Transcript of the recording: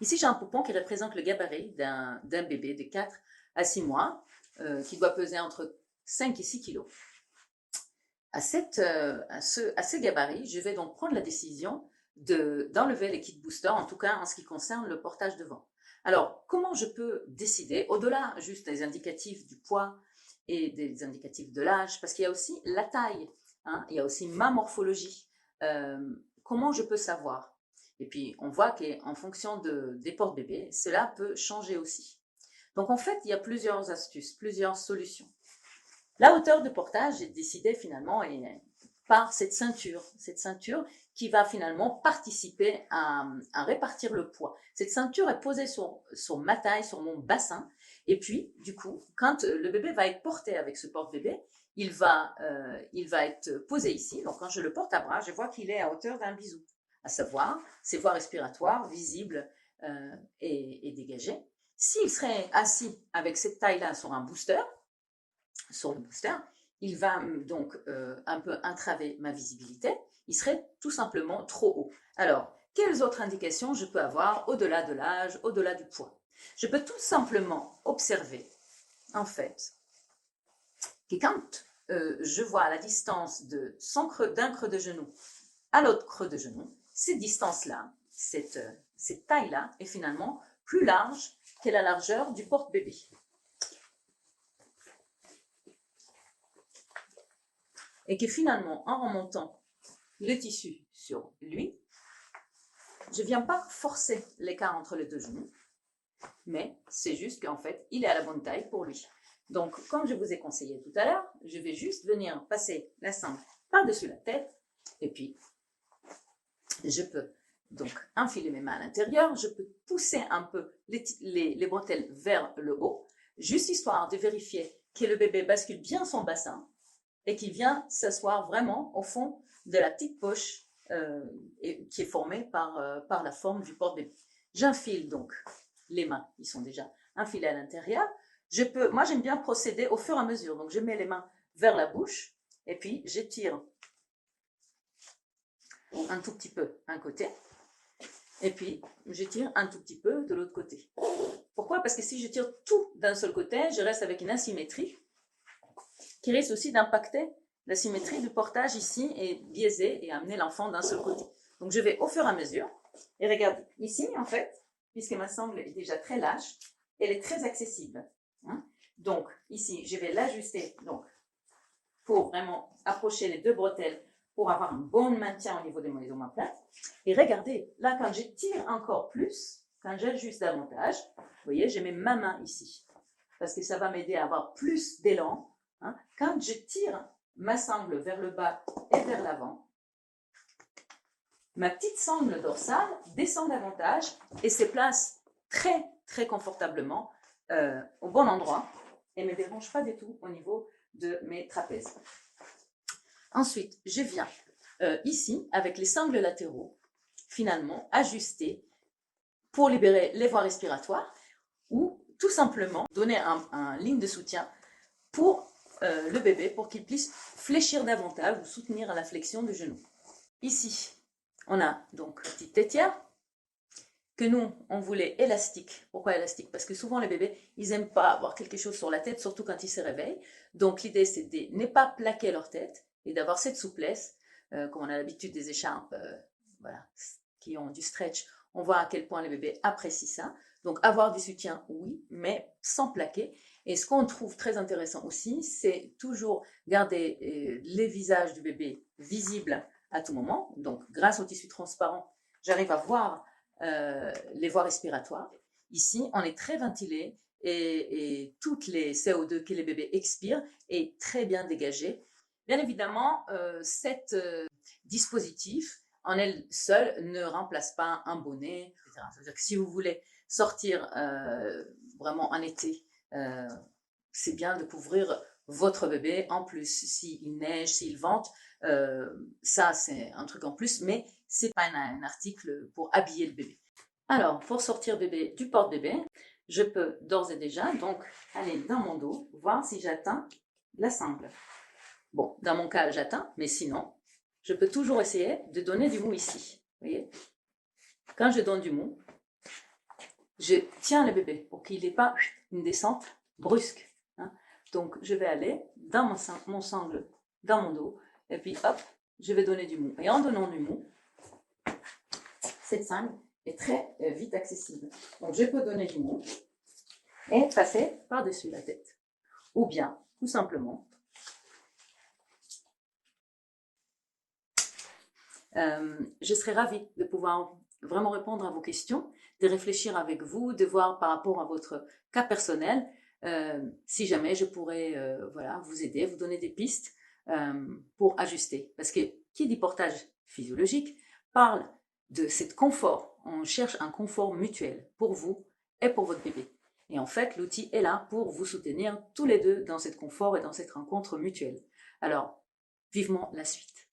Ici, j'ai un poupon qui représente le gabarit d'un bébé de 4 à 6 mois qui doit peser entre 5 et 6 kilos. À ce gabarit, je vais donc prendre la décision d'enlever les kits boosters, en tout cas en ce qui concerne le portage devant. Alors, comment je peux décider, au-delà juste des indicatifs du poids et des indicatifs de l'âge, parce qu'il y a aussi la taille, hein, il y a aussi ma morphologie. Comment je peux savoir? Et puis, on voit qu'en fonction des porte-bébés, cela peut changer aussi. Donc, en fait, il y a plusieurs astuces, plusieurs solutions. La hauteur de portage est décidée finalement par cette ceinture qui va finalement participer à répartir le poids. Cette ceinture est posée sur ma taille, sur mon bassin, et puis du coup, quand le bébé va être porté avec ce porte-bébé, il va être posé ici. Donc quand je le porte à bras, je vois qu'il est à hauteur d'un bisou, à savoir ses voies respiratoires visibles et dégagées. S'il serait assis avec cette taille-là sur un booster, sur le booster, il va donc un peu entraver ma visibilité. Il serait tout simplement trop haut. Alors, quelles autres indications je peux avoir au-delà de l'âge, au-delà du poids? Je peux tout simplement observer, en fait, que quand je vois la distance d'un creux de genou à l'autre creux de genou, cette distance-là, cette taille-là est finalement plus large que la largeur du porte-bébé. Et que finalement, en remontant le tissu sur lui, je ne viens pas forcer l'écart entre les deux genoux, mais c'est juste qu'en fait, il est à la bonne taille pour lui. Donc, comme je vous ai conseillé tout à l'heure, je vais juste venir passer la sangle par-dessus la tête, et puis je peux donc enfiler mes mains à l'intérieur, je peux pousser un peu les bretelles vers le haut, juste histoire de vérifier que le bébé bascule bien son bassin, et qui vient s'asseoir vraiment au fond de la petite poche qui est formée par la forme du porte-bébé. J'infile donc les mains, ils sont déjà infilés à l'intérieur. Moi, j'aime bien procéder au fur et à mesure. Donc, je mets les mains vers la bouche et puis j'étire un tout petit peu un côté et puis j'étire un tout petit peu de l'autre côté. Pourquoi? Parce que si je tire tout d'un seul côté, je reste avec une asymétrie qui risque aussi d'impacter la symétrie du portage ici et biaiser et amener l'enfant d'un seul côté. Donc je vais au fur et à mesure. Et regarde, ici en fait, puisque ma sangle est déjà très lâche, elle est très accessible. Hein. Donc ici, je vais l'ajuster donc, pour vraiment approcher les deux bretelles pour avoir un bon maintien au niveau des moellons omoplates. Et regardez, là quand je tire encore plus, quand j'ajuste davantage, vous voyez, je mets ma main ici. Parce que ça va m'aider à avoir plus d'élan. Hein. Quand je tire ma sangle vers le bas et vers l'avant, ma petite sangle dorsale descend davantage et se place très, très confortablement au bon endroit et ne me dérange pas du tout au niveau de mes trapèzes. Ensuite, je viens ici, avec les sangles latéraux, finalement, ajuster pour libérer les voies respiratoires ou tout simplement donner un ligne de soutien pour le bébé pour qu'il puisse fléchir davantage ou soutenir la flexion du genou. Ici, on a donc une petite tétière que nous, on voulait élastique. Pourquoi élastique? Parce que souvent les bébés, ils n'aiment pas avoir quelque chose sur la tête, surtout quand ils se réveillent. Donc l'idée, c'est de ne pas plaquer leur tête et d'avoir cette souplesse, comme on a l'habitude des écharpes voilà, qui ont du stretch. On voit à quel point les bébés apprécient ça. Donc avoir du soutien, oui, mais sans plaquer. Et ce qu'on trouve très intéressant aussi, c'est toujours garder les visages du bébé visibles à tout moment. Donc grâce au tissu transparent, j'arrive à voir les voies respiratoires. Ici, on est très ventilé et toutes les CO2 que les bébés expirent est très bien dégagé. Bien évidemment, cet dispositif en elle seule ne remplace pas un bonnet, etc. C'est-à-dire que si vous voulez sortir vraiment en été, c'est bien de couvrir votre bébé. En plus, s'il neige, s'il vente, ça c'est un truc en plus, mais c'est pas un article pour habiller le bébé. Alors, pour sortir bébé du porte-bébé, je peux d'ores et déjà donc aller dans mon dos, voir si j'atteins la sangle. Bon, dans mon cas, j'atteins, mais sinon, je peux toujours essayer de donner du mou ici. Vous voyez? Quand je donne du mou, je tiens le bébé pour qu'il n'ait pas une descente brusque. Hein. Donc, je vais aller dans mon sangle, dans mon dos, et puis hop, je vais donner du mou. Et en donnant du mou, cette sangle est très vite accessible. Donc, je peux donner du mou et passer par-dessus la tête. Ou bien, tout simplement, je serais ravie de pouvoir vraiment répondre à vos questions, de réfléchir avec vous, de voir par rapport à votre cas personnel, si jamais je pourrais voilà, vous aider, vous donner des pistes pour ajuster. Parce que qui dit portage physiologique parle de cet confort. On cherche un confort mutuel pour vous et pour votre bébé. Et en fait, l'outil est là pour vous soutenir tous les deux dans cet confort et dans cette rencontre mutuelle. Alors, vivement la suite.